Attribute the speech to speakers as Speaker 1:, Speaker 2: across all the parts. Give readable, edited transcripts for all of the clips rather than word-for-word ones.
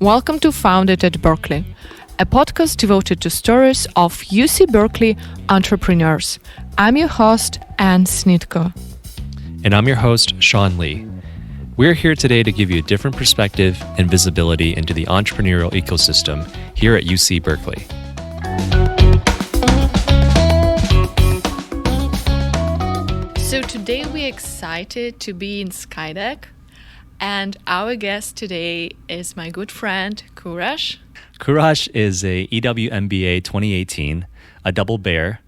Speaker 1: Welcome to Founded at Berkeley, a podcast devoted to stories of UC Berkeley entrepreneurs. I'm your host, Anne Snitko.
Speaker 2: And I'm your host, Sean Li. We're here today to give you a different perspective and visibility into the entrepreneurial ecosystem here at UC Berkeley.
Speaker 1: So today we're excited to be in SkyDeck. And our guest today is my good friend, Kourosh.
Speaker 2: Kourosh is a EWMBA 2018, a double bear,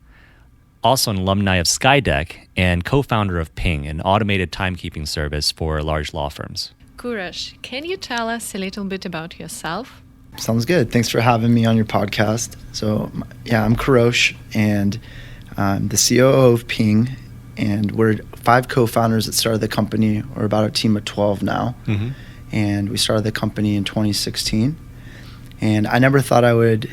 Speaker 2: also an alumni of SkyDeck, and co-founder of Ping, an automated timekeeping service for large law firms.
Speaker 1: Kourosh, can you tell us a little bit about yourself?
Speaker 3: Sounds good. Thanks for having me on your podcast. So, I'm Kourosh, and I'm the COO of Ping, and we're 5 co-founders that started the company. We're about a team of 12 now, and we started the company in 2016. And I never thought I would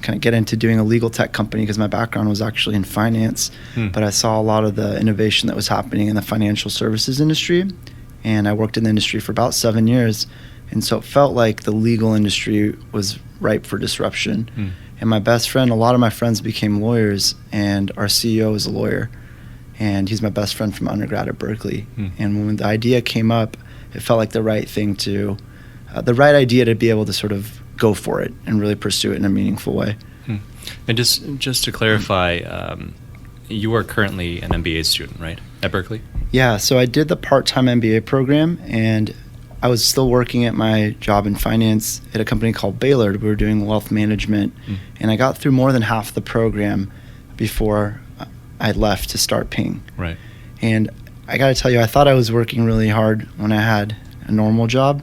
Speaker 3: kind of get into doing a legal tech company because my background was actually in finance, but I saw a lot of the innovation that was happening in the financial services industry, and I worked in the industry for about 7 years, and so it felt like the legal industry was ripe for disruption. And my best friend, a lot of my friends became lawyers, and our CEO is a lawyer, and he's my best friend from undergrad at Berkeley. And when the idea came up, it felt like the right idea to be able to sort of go for it and really pursue it in a meaningful way.
Speaker 2: And just to clarify, you are currently an MBA student, right, at Berkeley?
Speaker 3: Yeah, so I did the part-time MBA program, and I was still working at my job in finance at a company called Baylor. We were doing wealth management, and I got through more than half the program before I left to start Ping.
Speaker 2: Right.
Speaker 3: And I got to tell you, I thought I was working really hard when I had a normal job.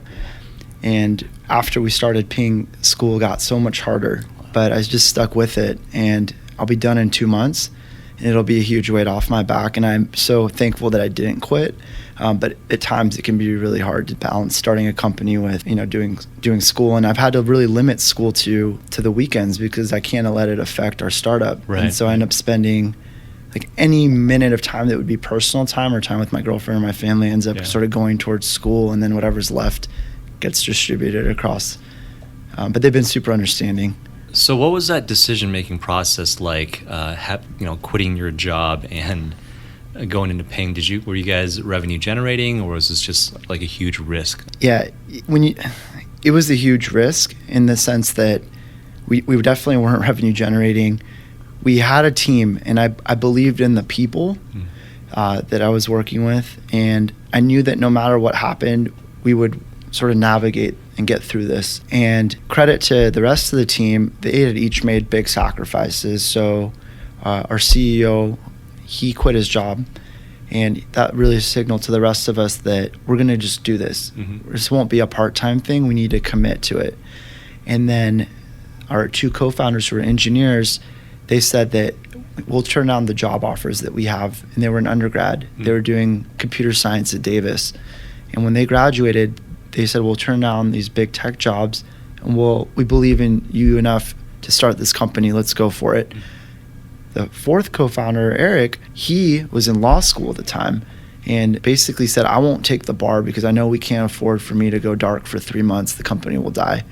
Speaker 3: And after we started Ping, school got so much harder. But I just stuck with it. And I'll be done in 2 months. And it'll be a huge weight off my back. And I'm so thankful that I didn't quit. But at times it can be really hard to balance starting a company with, doing school. And I've had to really limit school to the weekends because I can't let it affect our startup.
Speaker 2: Right.
Speaker 3: And so I end up spending like any minute of time that would be personal time or time with my girlfriend or my family ends up sort of going towards school, and then whatever's left gets distributed across. But they've been super understanding.
Speaker 2: So what was that decision-making process like, quitting your job and going into Ping? Were you guys revenue generating, or was this just like a huge risk?
Speaker 3: Yeah, it was a huge risk in the sense that we definitely weren't revenue generating. We had a team, and I believed in the people that I was working with, and I knew that no matter what happened, we would sort of navigate and get through this. And credit to the rest of the team, they had each made big sacrifices. So our CEO, he quit his job, and that really signaled to the rest of us that we're going to just do this. This won't be a part-time thing. We need to commit to it. And then our 2 co-founders who were engineers, they said that we'll turn down the job offers that we have. And they were an undergrad. They were doing computer science at Davis. And when they graduated, they said, we'll turn down these big tech jobs, and we believe in you enough to start this company. Let's go for it. The 4th co-founder, Eric, he was in law school at the time and basically said, I won't take the bar because I know we can't afford for me to go dark for 3 months. The company will die.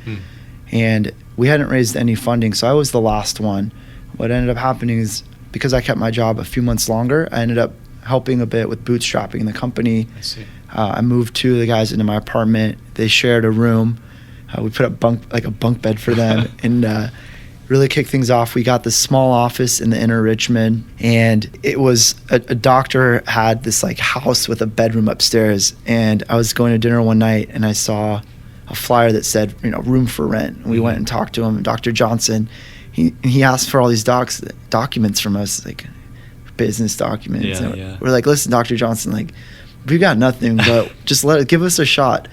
Speaker 3: And we hadn't raised any funding, so I was the last one. What ended up happening is, because I kept my job a few months longer, I ended up helping a bit with bootstrapping the company.
Speaker 2: I see.
Speaker 3: I moved 2 of the guys into my apartment. They shared a room. We put up a bunk bed for them and really kicked things off. We got this small office in the inner Richmond, and it was a doctor had this like house with a bedroom upstairs. And I was going to dinner one night, and I saw a flyer that said, room for rent. And we went and talked to him, Dr. Johnson. He asked for all these documents from us, like business documents. We're like, listen, Dr. Johnson, like, we got nothing, but just give us a shot.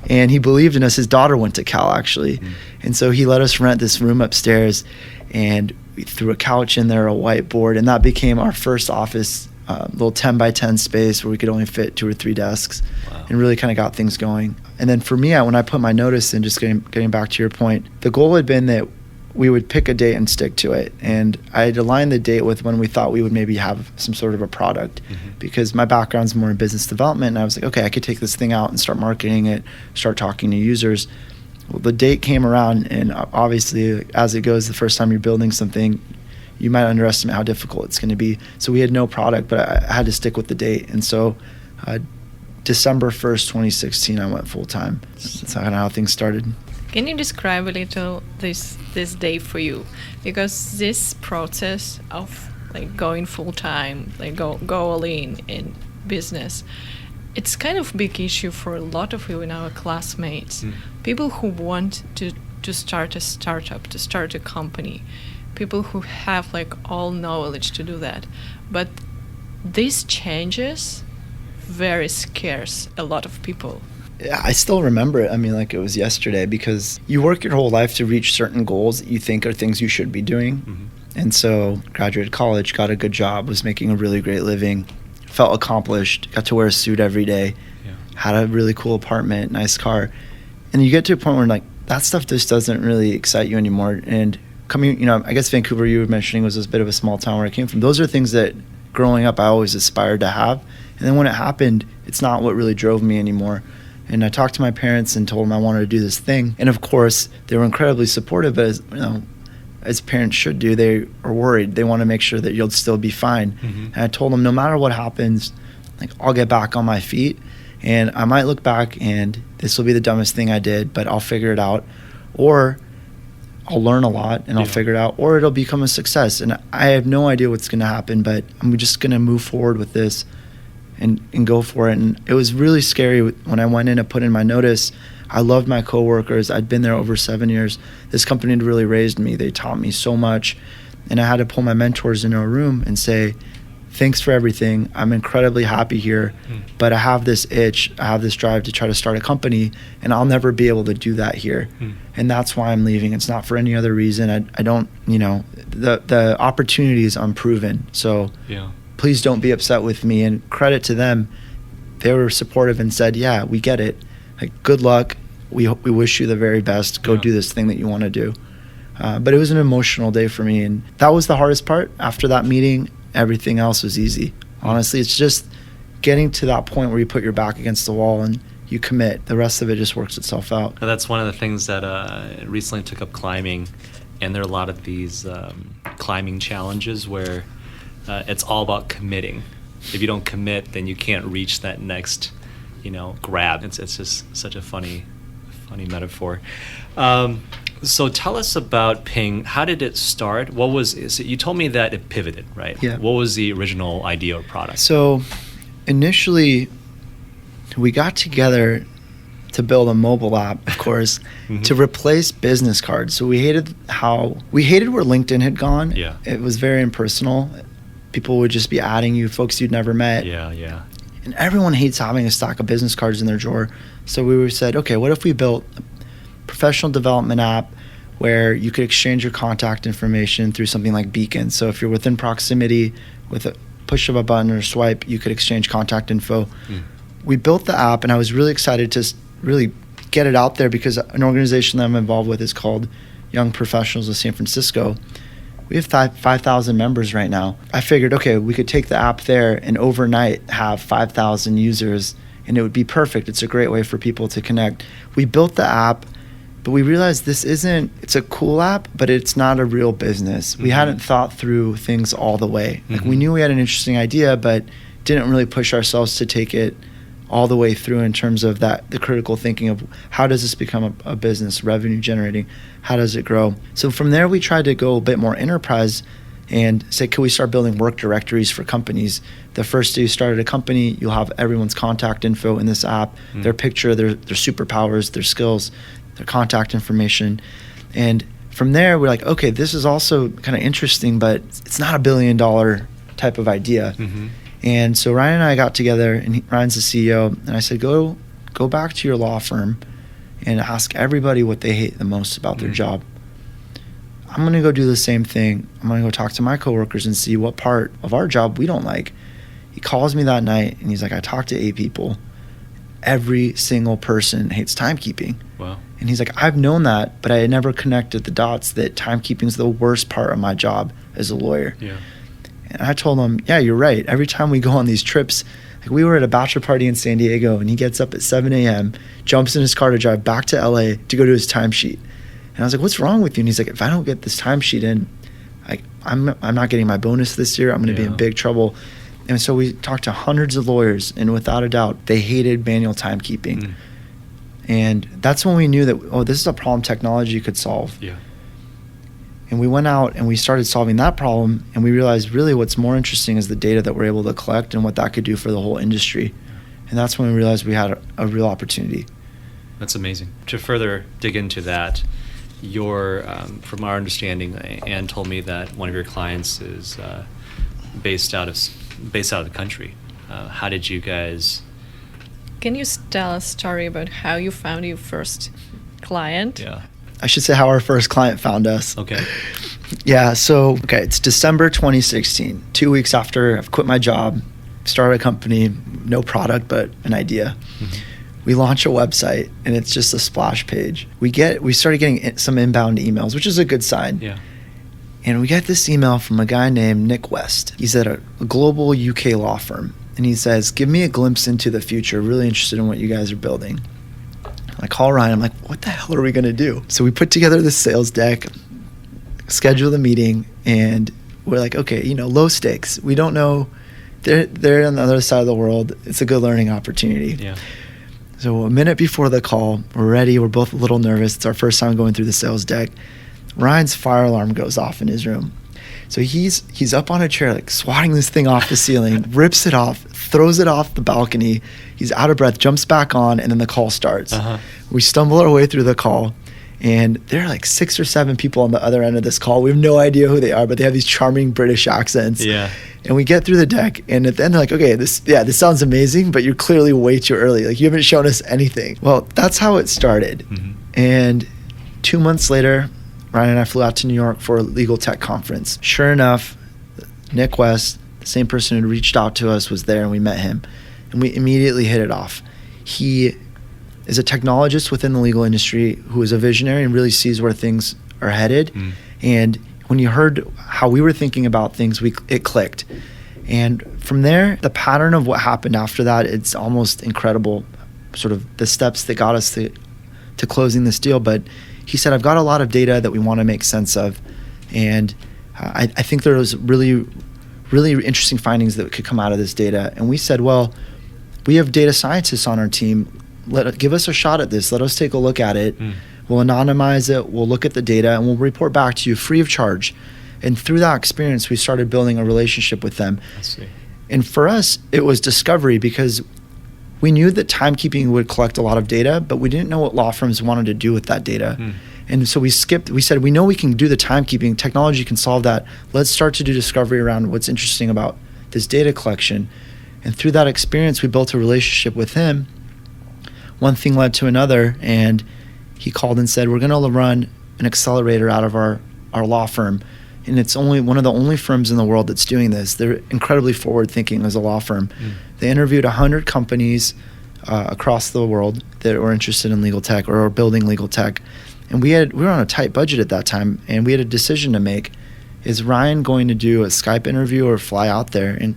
Speaker 3: And he believed in us. His daughter went to Cal, actually. And so he let us rent this room upstairs, and we threw a couch in there, a whiteboard, and that became our first office, little 10 by 10 space where we could only fit 2 or 3 desks.
Speaker 2: Wow. And
Speaker 3: really kind of got things going. And then for me, when I put my notice in, just getting back to your point, the goal had been that we would pick a date and stick to it. And I had aligned the date with when we thought we would maybe have some sort of a product, because my background's more in business development. And I was like, okay, I could take this thing out and start marketing it, start talking to users. Well, the date came around, and obviously, as it goes, the first time you're building something, you might underestimate how difficult it's going to be. So we had no product, but I had to stick with the date. And so December 1st, 2016, I went full time. That's kind of how things started.
Speaker 1: Can you describe a little this day for you? Because this process of like going full time, like go all in business, it's kind of a big issue for a lot of you in our classmates. People who want to start a startup, to start a company, people who have like all knowledge to do that. But these changes very scares a lot of people.
Speaker 3: Yeah, I still remember it. I mean, like it was yesterday, because you work your whole life to reach certain goals that you think are things you should be doing. And so graduated college, got a good job, was making a really great living, felt accomplished, got to wear a suit every day, had a really cool apartment, nice car. And you get to a point where like that stuff just doesn't really excite you anymore. And coming, I guess Vancouver, you were mentioning, was a bit of a small town where I came from. Those are things that growing up I always aspired to have. And then when it happened, it's not what really drove me anymore. And I talked to my parents and told them I wanted to do this thing. And of course, they were incredibly supportive, but as parents should do, they are worried. They want to make sure that you'll still be fine. And I told them no matter what happens, like I'll get back on my feet, and I might look back and this will be the dumbest thing I did, but I'll figure it out. Or I'll learn a lot and I'll figure it out, or it'll become a success. And I have no idea what's going to happen, but I'm just going to move forward with this and go for it. And it was really scary when I went in and put in my notice. I loved my coworkers. I'd been there over 7 years. This company had really raised me. They taught me so much. And I had to pull my mentors into a room and say, thanks for everything. I'm incredibly happy here, but I have this itch. I have this drive to try to start a company, and I'll never be able to do that here. And that's why I'm leaving. It's not for any other reason. I don't, the opportunity is unproven. So please don't be upset with me. And credit to them. They were supportive and said, yeah, we get it. Like, good luck. We wish you the very best. Go do this thing that you want to do. But it was an emotional day for me. And that was the hardest part. After that meeting, everything else was easy. Honestly, it's just getting to that point where you put your back against the wall and you commit. The rest of it just works itself out.
Speaker 2: That's one of the things that recently took up climbing. And there are a lot of these climbing challenges where it's all about committing. If you don't commit, then you can't reach that next grab. It's just such a funny metaphor. So tell us about Ping. How did it start? You told me that it pivoted, right?
Speaker 3: Yeah.
Speaker 2: What was the original idea or product?
Speaker 3: So initially, we got together to build a mobile app, of course, to replace business cards. So we hated where LinkedIn had gone.
Speaker 2: Yeah.
Speaker 3: It was very impersonal. People would just be adding you, folks you'd never met.
Speaker 2: Yeah.
Speaker 3: And everyone hates having a stack of business cards in their drawer. So we said, okay, what if we built a professional development app where you could exchange your contact information through something like Beacon. So if you're within proximity, with a push of a button or swipe, you could exchange contact info. We built the app, and I was really excited to really get it out there, because an organization that I'm involved with is called Young Professionals of San Francisco. We have 5,000 members right now. I figured, okay, we could take the app there and overnight have 5,000 users, and it would be perfect. It's a great way for people to connect. We built the app, but we realized it's a cool app, but it's not a real business. We hadn't thought through things all the way. Like, we knew we had an interesting idea, but didn't really push ourselves to take it all the way through in terms of the critical thinking of how does this become a business, revenue generating, how does it grow? So from there, we tried to go a bit more enterprise and say, can we start building work directories for companies? The first day you started a company, you'll have everyone's contact info in this app, their picture, their superpowers, their skills, their contact information. And from there, we're like, okay, this is also kind of interesting, but it's not $1 billion type of idea. And so Ryan and I got together, and Ryan's the CEO, and I said, go back to your law firm and ask everybody what they hate the most about their job. I'm going to go do the same thing. I'm going to go talk to my coworkers and see what part of our job we don't like. He calls me that night, and he's like, I talked to 8 people. Every single person hates timekeeping.
Speaker 2: Wow.
Speaker 3: And he's like, I've known that, but I had never connected the dots that timekeeping is the worst part of my job as a lawyer.
Speaker 2: Yeah.
Speaker 3: And I told him, yeah, you're right. Every time we go on these trips, like we were at a bachelor party in San Diego, and he gets up at 7 a.m., jumps in his car to drive back to LA to go to his timesheet. And I was like, what's wrong with you? And he's like, if I don't get this timesheet in, I'm not getting my bonus this year. I'm going to be in big trouble. And so we talked to hundreds of lawyers, and without a doubt, they hated manual timekeeping. And that's when we knew that, oh, this is a problem technology could solve. Yeah. And we went out and we started solving that problem, and we realized really what's more interesting is the data that we're able to collect and what that could do for the whole industry. And that's when we realized we had a real opportunity.
Speaker 2: That's amazing. To further dig into that, from our understanding, Anne told me that one of your clients is based out of the country. How did you guys?
Speaker 1: Can you tell a story about how you found your first client?
Speaker 2: Yeah.
Speaker 3: I should say how our first client found us.
Speaker 2: Okay.
Speaker 3: Yeah. So, it's December 2016, 2 weeks after I've quit my job, started a company, no product, but an idea. Mm-hmm. We launch a website, and it's just a splash page. We started getting some inbound emails, which is a good sign. Yeah. And we get this email from a guy named Nick West. He's at a global UK law firm. And he says, give me a glimpse into the future. Really interested in what you guys are building. I call Ryan. I'm like, what the hell are we going to do? So we put together this sales deck, schedule the meeting, and we're like, okay, low stakes. We don't know. They're on the other side of the world. It's a good learning opportunity. Yeah. So a minute before the call, we're ready. We're both a little nervous. It's our first time going through the sales deck. Ryan's fire alarm goes off in his room. So he's up on a chair, like swatting this thing off the ceiling, rips it off, throws it off the balcony. He's out of breath, jumps back on, and then the call starts. Uh-huh. We stumble our way through the call, and there are like 6 or 7 people on the other end of this call. We have no idea who they are, but they have these charming British accents. Yeah. And we get through the deck, and at the end they're like, okay, this sounds amazing, but you're clearly way too early. Like, you haven't shown us anything. Well, that's how it started. Mm-hmm. And 2 months later, Ryan and I flew out to New York for a LegalTech conference. Sure enough, Nick West, the same person who reached out to us, was there, and we met him. And we immediately hit it off. He is a technologist within the legal industry who is a visionary and really sees where things are headed. Mm. And when you heard how we were thinking about things, it clicked. And from there, the pattern of what happened after that, it's almost incredible, sort of the steps that got us to closing this deal. But he said, I've got a lot of data that we want to make sense of. And I think there was really, really interesting findings that could come out of this data. And we said, well, we have data scientists on our team. Give us a shot at this. Let us take a look at it. Mm. We'll anonymize it. We'll look at the data, and we'll report back to you free of charge. And through that experience, we started building a relationship with them.
Speaker 2: I see.
Speaker 3: And for us, it was discovery, because we knew that timekeeping would collect a lot of data, but we didn't know what law firms wanted to do with that data. Mm. And so we said, we know we can do the timekeeping. Technology can solve that. Let's start to do discovery around what's interesting about this data collection. And through that experience, we built a relationship with him. One thing led to another, and he called and said, we're going to run an accelerator out of our law firm. And it's only one of the only firms in the world that's doing this. They're incredibly forward-thinking as a law firm. Mm. They interviewed 100 companies across the world that were interested in legal tech or are building legal tech. And we were on a tight budget at that time, and we had a decision to make. Is Ryan going to do a Skype interview or fly out there? And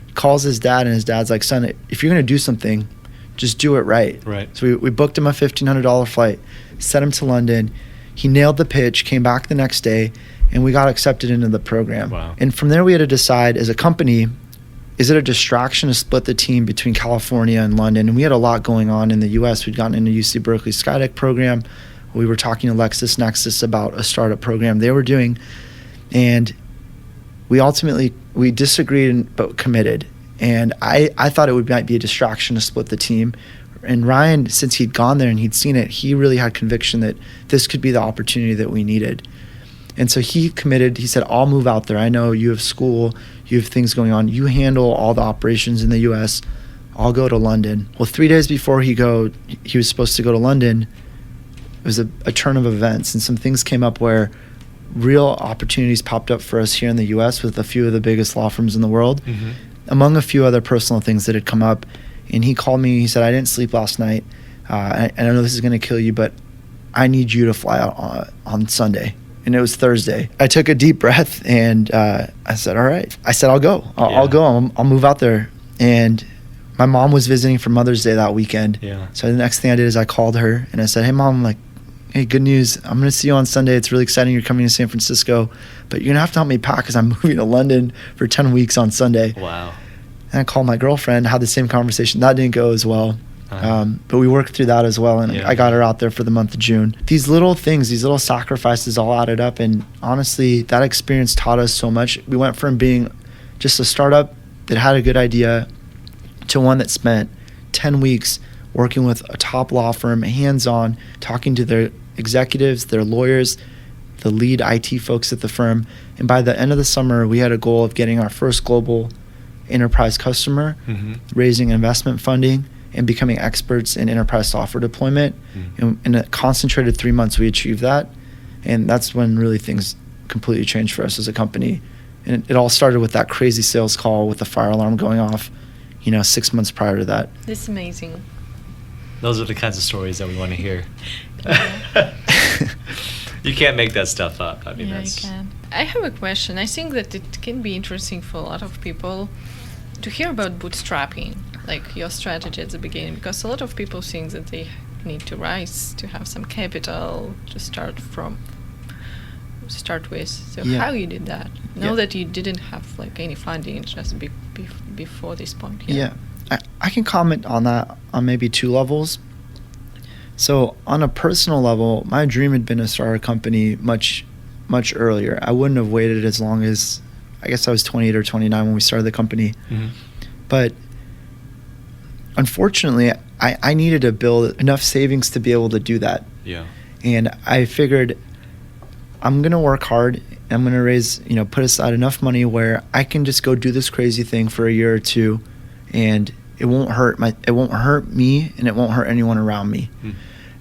Speaker 3: he calls his dad, and his dad's like, son, if you're going to do something, just do it right. Right. So we booked him a $1,500 flight, sent him to London. He nailed the pitch, came back the next day, and we got accepted into the program. Wow. And from there, we had to decide as a company, is it a distraction to split the team between California and London? And we had a lot going on in the US. We'd gotten into UC Berkeley SkyDeck program. We were talking to LexisNexis about a startup program they were doing. And we disagreed but committed. And I thought it might be a distraction to split the team. And Ryan, since he'd gone there and he'd seen it, he really had conviction that this could be the opportunity that we needed. And so he committed. He said, I'll move out there. I know you have school, you have things going on. You handle all the operations in the US. I'll go to London. Well, 3 days before he was supposed to go to London, it was a turn of events, and some things came up where real opportunities popped up for us here in the US with a few of the biggest law firms in the world, mm-hmm. among a few other personal things that had come up. And he called me, he said, I didn't sleep last night, and I know this is going to kill you, but I need you to fly out on Sunday. and it was Thursday. I took a deep breath and I said, all right. I said, I'll go. I'll go. I'll move out there. And my mom was visiting for Mother's Day that weekend.
Speaker 2: Yeah.
Speaker 3: So the next thing I did is I called her and I said, hey, Mom, like, hey, good news. I'm going to see you on Sunday. It's really exciting. You're coming to San Francisco, but you're going to have to help me pack because I'm moving to London for 10 weeks on Sunday.
Speaker 2: Wow.
Speaker 3: And I called my girlfriend, had the same conversation. That didn't go as well. But we worked through that as well, and I got her out there for the month of June. These little things, these little sacrifices all added up, and honestly, that experience taught us so much. We went from being just a startup that had a good idea to one that spent 10 weeks working with a top law firm, hands-on, talking to their executives, their lawyers, the lead IT folks at the firm. And by the end of the summer, we had a goal of getting our first global enterprise customer, raising investment funding, and becoming experts in enterprise software deployment. In a concentrated 3 months, we achieved that. And that's when really things completely changed for us as a company. And it all started with that crazy sales call with the fire alarm going off, 6 months prior to that.
Speaker 1: This is amazing.
Speaker 2: Those are the kinds of stories that we want to hear. You can't make that stuff up. I mean,
Speaker 1: You can. I have a question. I think that it can be interesting for a lot of people to hear about bootstrapping, like your strategy at the beginning, because a lot of people think that they need to rise to have some capital to start with. So how you did that? Know that you didn't have like any funding just before this point.
Speaker 3: Yeah. I can comment on that on maybe two levels. So on a personal level, my dream had been to start a company much, much earlier. I wouldn't have waited as long as, I guess I was 28 or 29 when we started the company. But unfortunately, I needed to build enough savings to be able to do that.
Speaker 2: Yeah.
Speaker 3: And I figured I'm going to work hard. I'm going to raise, put aside enough money where I can just go do this crazy thing for a year or two, and it won't hurt me, and it won't hurt anyone around me.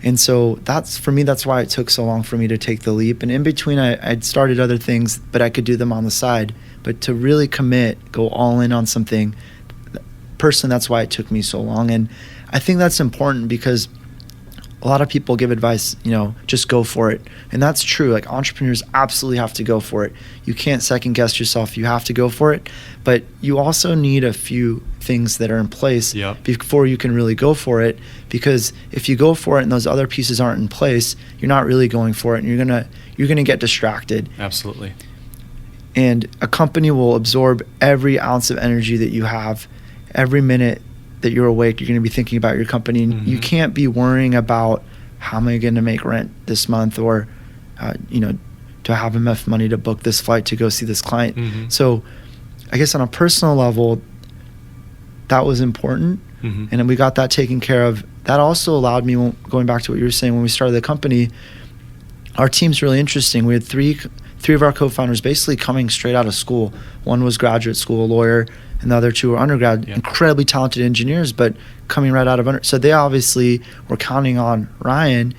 Speaker 3: And so that's why it took so long for me to take the leap. And in between, I'd started other things, but I could do them on the side. But to really commit, go all in on something, personally, that's why it took me so long. And I think that's important because a lot of people give advice, just go for it. And that's true. Like, entrepreneurs absolutely have to go for it. You can't second guess yourself. You have to go for it. But you also need a few things that are in place before you can really go for it. Because if you go for it and those other pieces aren't in place, you're not really going for it, and you're gonna get distracted.
Speaker 2: Absolutely.
Speaker 3: And a company will absorb every ounce of energy that you have. Every minute that you're awake, you're going to be thinking about your company. And you can't be worrying about how am I going to make rent this month, or do I have enough money to book this flight to go see this client. So I guess on a personal level, that was important. And then we got that taken care of. That also allowed me, going back to what you were saying, when we started the company, our team's really interesting. We had three of our co-founders basically coming straight out of school. One was graduate school, a lawyer, and the other two were undergrad, incredibly talented engineers, but coming right out of so they obviously were counting on Ryan,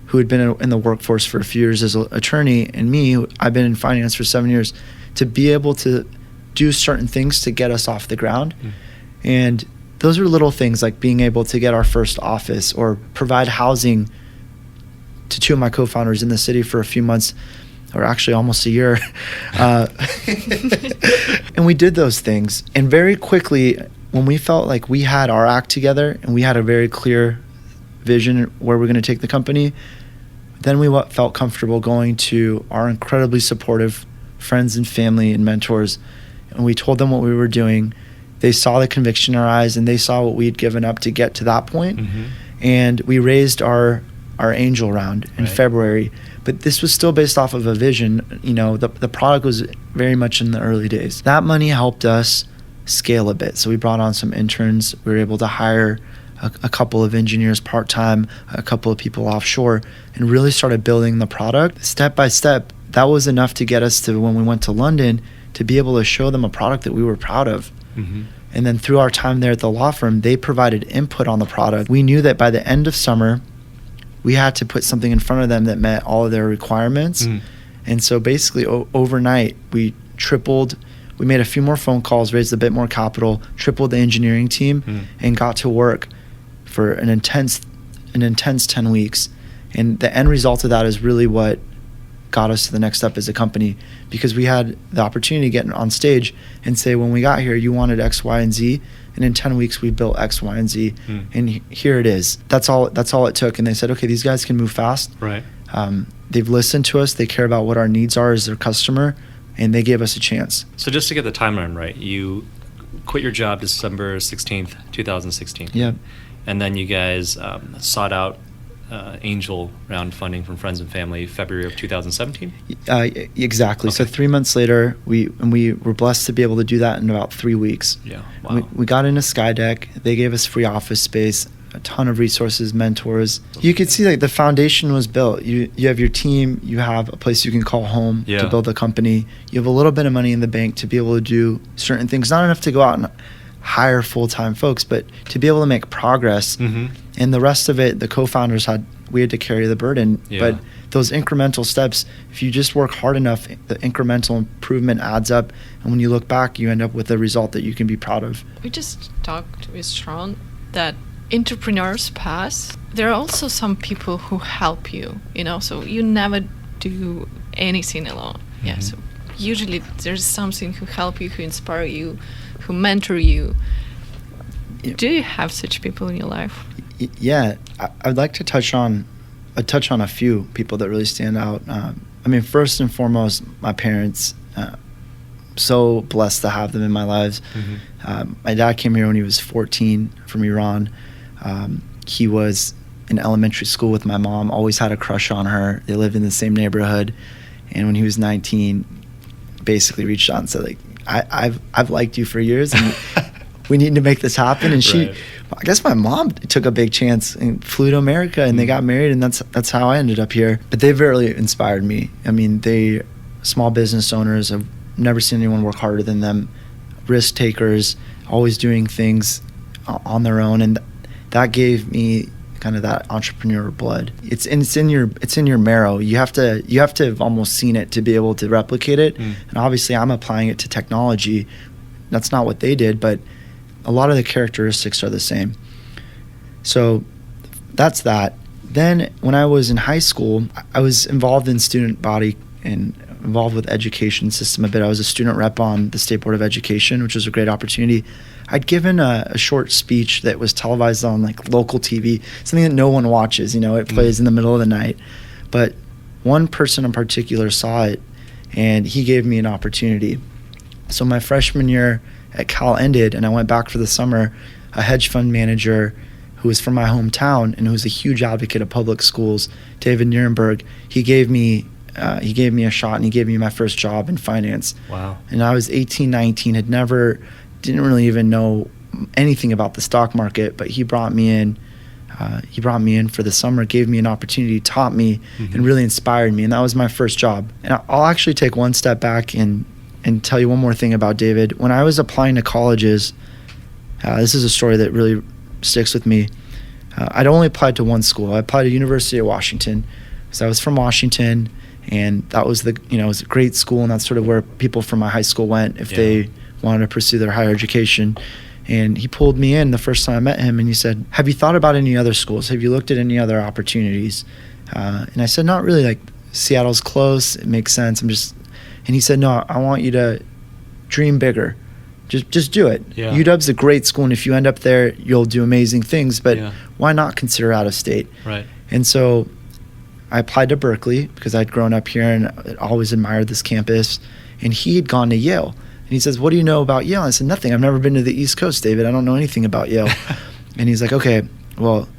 Speaker 3: who had been in the workforce for a few years as an attorney, and me, I've been in finance for 7 years, to be able to do certain things to get us off the ground. And those are little things like being able to get our first office or provide housing to two of my co-founders in the city for a few months, or actually almost a year. And we did those things. And very quickly, when we felt like we had our act together and we had a very clear vision where we're going to take the company, then we felt comfortable going to our incredibly supportive friends and family and mentors. And we told them what we were doing. They saw the conviction in our eyes, and they saw what we had given up to get to that point. And we raised our angel round in February. But this was still based off of a vision. The product was very much in the early days. That money helped us scale a bit. So we brought on some interns. We were able to hire a couple of engineers part-time, a couple of people offshore, and really started building the product. Step by step, that was enough to get us to, when we went to London, to be able to show them a product that we were proud of. And then through our time there at the law firm, they provided input on the product. We knew that by the end of summer, we had to put something in front of them that met all of their requirements. And so basically overnight, we made a few more phone calls, raised a bit more capital, tripled the engineering team, and got to work for an intense 10 weeks. And the end result of that is really what got us to the next step as a company, because we had the opportunity to get on stage and say, when we got here, you wanted X, Y, and Z, and in 10 weeks we built X, Y, and Z, and here it is. That's all it took. And they said, okay, these guys can move fast.
Speaker 2: Right.
Speaker 3: They've listened to us. They care about what our needs are as their customer, and they gave us a chance.
Speaker 2: So just to get the timeline right, you quit your job December 16th, 2016.
Speaker 3: Yeah.
Speaker 2: And then you guys sought out angel round funding from friends and family February of 2017?
Speaker 3: Exactly.
Speaker 2: Okay.
Speaker 3: So 3 months later, we were blessed to be able to do that in about 3 weeks.
Speaker 2: Yeah. Wow.
Speaker 3: We got into SkyDeck. They gave us free office space, a ton of resources, mentors. You could see like the foundation was built. You have your team, you have a place you can call home to build a company. You have a little bit of money in the bank to be able to do certain things, not enough to go out and hire full-time folks, but to be able to make progress. And the rest of it, the co-founders we had to carry the burden. But those incremental steps, if you just work hard enough, the incremental improvement adds up. And when you look back, you end up with a result that you can be proud of.
Speaker 1: We just talked with Sean that entrepreneurs pass. There are also some people who help you, so you never do anything alone. Yeah. So usually there's something who help you, who inspire you, who mentor you. Do you have such people in your life?
Speaker 3: Yeah, I'd like to touch on a few people that really stand out. First and foremost, my parents. So blessed to have them in my lives. My dad came here when he was 14 from Iran. He was in elementary school with my mom, always had a crush on her. They lived in the same neighborhood. And when he was 19, basically reached out and said, like, I've liked you for years, and we need to make this happen. And I guess my mom took a big chance and flew to America, and they got married, and that's how I ended up here. But they really inspired me. They small business owners. I've never seen anyone work harder than them. Risk takers, always doing things on their own, and that gave me kind of that entrepreneur blood. It's in your marrow. You have to have almost seen it to be able to replicate it. And obviously, I'm applying it to technology. That's not what they did, but a lot of the characteristics are the same. So that's that. Then when I was in high school, I was involved in student body and involved with education system a bit. I was a student rep on the State Board of Education, which was a great opportunity. I'd given a short speech that was televised on like local TV, something that no one watches, it plays in the middle of the night. But one person in particular saw it, and he gave me an opportunity. So my freshman year at Cal ended, and I went back for the summer. A hedge fund manager who was from my hometown and who was a huge advocate of public schools, David Nierenberg, he gave me a shot, and he gave me my first job in finance.
Speaker 2: Wow. And
Speaker 3: I was 18, 19, didn't really even know anything about the stock market, but he brought me in. He brought me in for the summer, gave me an opportunity, taught me, and really inspired me. And that was my first job. And I'll actually take one step back and tell you one more thing about David. When I was applying to colleges, this is a story that really sticks with me. I'd only applied to one school. I applied to University of Washington, because I was from Washington, and that was it was a great school, and that's sort of where people from my high school went if they wanted to pursue their higher education. And he pulled me in the first time I met him, and he said, "Have you thought about any other schools? Have you looked at any other opportunities?" And I said, "Not really. Like, Seattle's close. It makes sense. And he said, "No, I want you to dream bigger. Just do it.
Speaker 2: Yeah.
Speaker 3: UW's a great school, and if you end up there, you'll do amazing things. But why not consider out of state?"
Speaker 2: Right.
Speaker 3: And so I applied to Berkeley because I'd grown up here and I'd always admired this campus. And he had gone to Yale. And he says, "What do you know about Yale?" I said, "Nothing. I've never been to the East Coast, David. I don't know anything about Yale." And he's like, "Okay, well,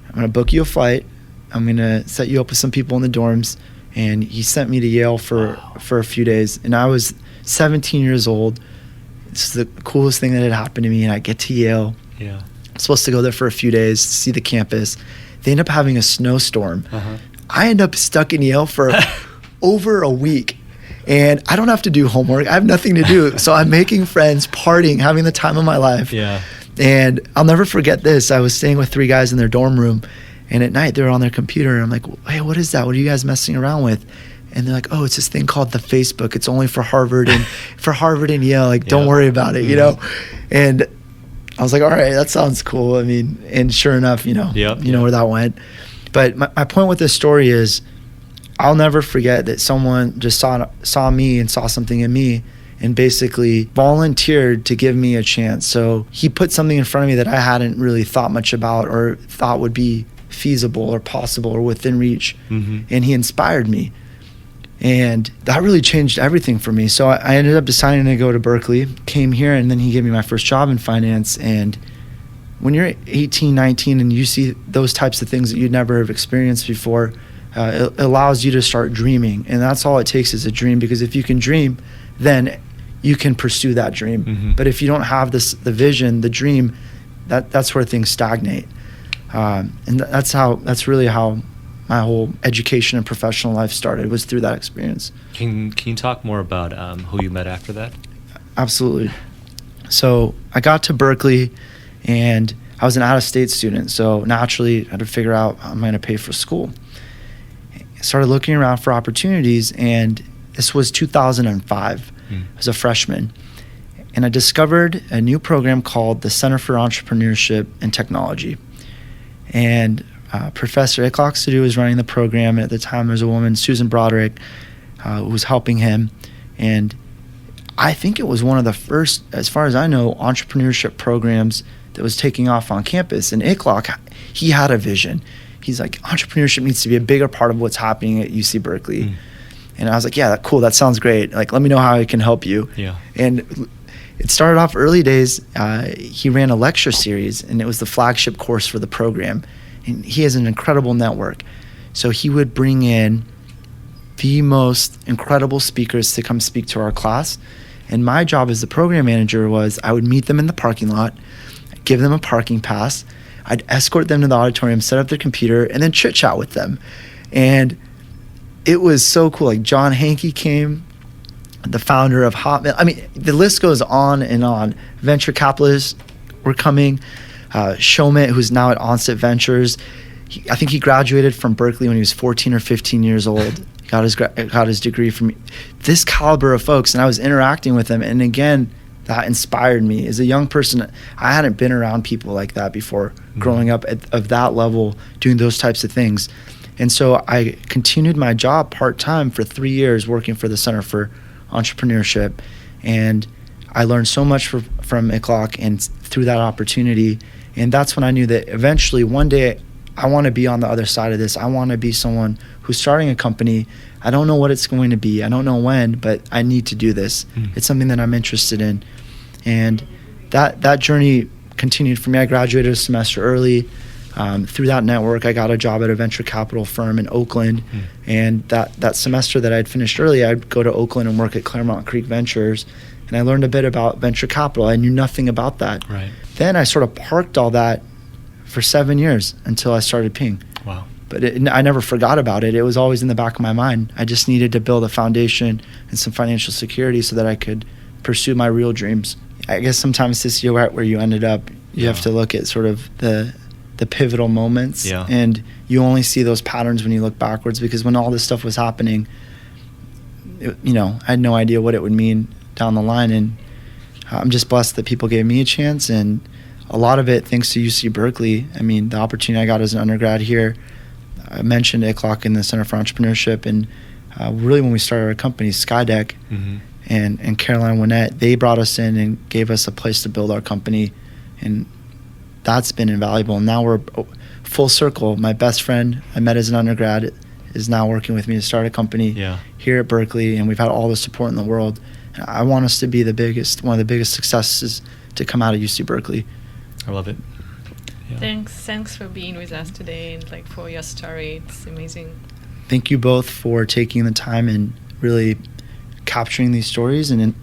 Speaker 3: I'm going to book you a flight. I'm going to set you up with some people in the dorms." And he sent me to Yale for a few days. And I was 17 years old. It's the coolest thing that had happened to me. And I get to Yale.
Speaker 2: Yeah.
Speaker 3: I'm supposed to go there for a few days to see the campus. They end up having a snowstorm. I end up stuck in Yale for over a week. And I don't have to do homework. I have nothing to do. So I'm making friends, partying, having the time of my life.
Speaker 2: Yeah.
Speaker 3: And I'll never forget this. I was staying with 3 guys in their dorm room. And at night, they were on their computer. And I'm like, "Hey, what is that? What are you guys messing around with?" And they're like, "Oh, it's this thing called the Facebook. It's only for Harvard and Yale. Like, don't worry about it, And I was like, "All right, that sounds cool." And sure enough, you know where that went. But my point with this story is, I'll never forget that someone just saw me and saw something in me and basically volunteered to give me a chance. So he put something in front of me that I hadn't really thought much about or thought would be feasible or possible or within reach. And he inspired me. And that really changed everything for me. So I ended up deciding to go to Berkeley, came here, and then he gave me my first job in finance. And when you're 18, 19, and you see those types of things that you'd never have experienced before, it allows you to start dreaming. And that's all it takes is a dream, because if you can dream, then you can pursue that dream. But if you don't have the vision, the dream, that's where things stagnate. And that's really how my whole education and professional life started, was through that experience.
Speaker 2: Can you talk more about who you met after that?
Speaker 3: Absolutely. So I got to Berkeley, and I was an out-of-state student, so naturally I had to figure out how I'm going to pay for school. I started looking around for opportunities, and this was 2005. I was a freshman, and I discovered a new program called the Center for Entrepreneurship and Technology. And Professor Ikhlaq Sidhu was running the program. At the time, there was a woman, Susan Broderick, who was helping him. And I think it was one of the first, as far as I know, entrepreneurship programs that was taking off on campus. And Ikhlaq, he had a vision. He's like, entrepreneurship needs to be a bigger part of what's happening at UC Berkeley. And I was like, yeah, cool, that sounds great. Like, let me know how I can help you.
Speaker 2: Yeah.
Speaker 3: And it started off early days. He ran a lecture series, and it was the flagship course for the program. And he has an incredible network. So he would bring in the most incredible speakers to come speak to our class. And my job as the program manager was I would meet them in the parking lot, give them a parking pass, I'd escort them to the auditorium, set up their computer, and then chit chat with them. And it was so cool. Like John Hankey came, the founder of Hotmail. I mean, the list goes on and on. Venture capitalists were coming. Shomit, who's now at Onset Ventures, I think he graduated from Berkeley when he was 14 or 15 years old. Got his degree from this caliber of folks, and I was interacting with them. And again, that inspired me. As a young person, I hadn't been around people like that before, growing up of that level, doing those types of things. And so I continued my job part-time for 3 years working for the Center for Entrepreneurship. And I learned so much from Ikhlaq and through that opportunity. And that's when I knew that eventually one day I want to be on the other side of this. I want to be someone who's starting a company. I don't know what it's going to be. I don't know when, but I need to do this. It's something that I'm interested in. And that journey continued for me. I graduated a semester early. Through that network, I got a job at a venture capital firm in Oakland. And that semester that I'd finished early, I'd go to Oakland and work at Claremont Creek Ventures. And I learned a bit about venture capital. I knew nothing about that.
Speaker 2: Right.
Speaker 3: Then I sort of parked all that for 7 years until I started Ping.
Speaker 2: Wow.
Speaker 3: But I never forgot about it. It was always in the back of my mind. I just needed to build a foundation and some financial security so that I could pursue my real dreams. I guess sometimes to see where you ended up, you have to look at sort of the pivotal moments.
Speaker 2: Yeah.
Speaker 3: And you only see those patterns when you look backwards, because when all this stuff was happening, I had no idea what it would mean down the line. And I'm just blessed that people gave me a chance, and a lot of it thanks to UC Berkeley. I mean, the opportunity I got as an undergrad here, I mentioned Ikhlaq in the Center for Entrepreneurship, and really when we started our company, SkyDeck, and Caroline Winnett, they brought us in and gave us a place to build our company, and that's been invaluable. And now we're full circle. My best friend I met as an undergrad is now working with me to start a company here at Berkeley, and we've had all the support in the world. I want us to be one of the biggest successes to come out of UC Berkeley.
Speaker 2: I love it. Yeah.
Speaker 1: Thanks for being with us today and for your story. It's amazing.
Speaker 3: Thank you both for taking the time and really capturing these stories and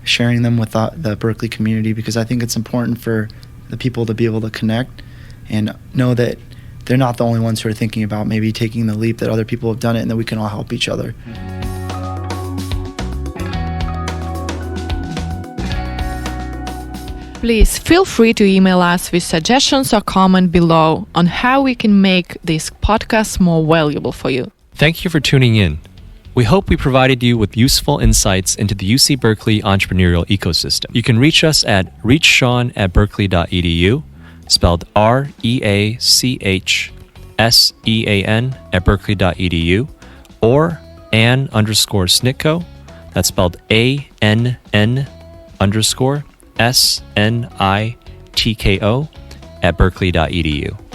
Speaker 3: sharing them with the Berkeley community, because I think it's important for the people to be able to connect and know that they're not the only ones who are thinking about maybe taking the leap, that other people have done it, and that we can all help each other.
Speaker 1: Please feel free to email us with suggestions or comment below on how we can make this podcast more valuable for you.
Speaker 2: Thank you for tuning in. We hope we provided you with useful insights into the UC Berkeley entrepreneurial ecosystem. You can reach us at reachsean@berkeley.edu, spelled REACHSEAN @berkeley.edu, or Ann_Snitko. That's spelled ANN_SNITKO at berkeley.edu.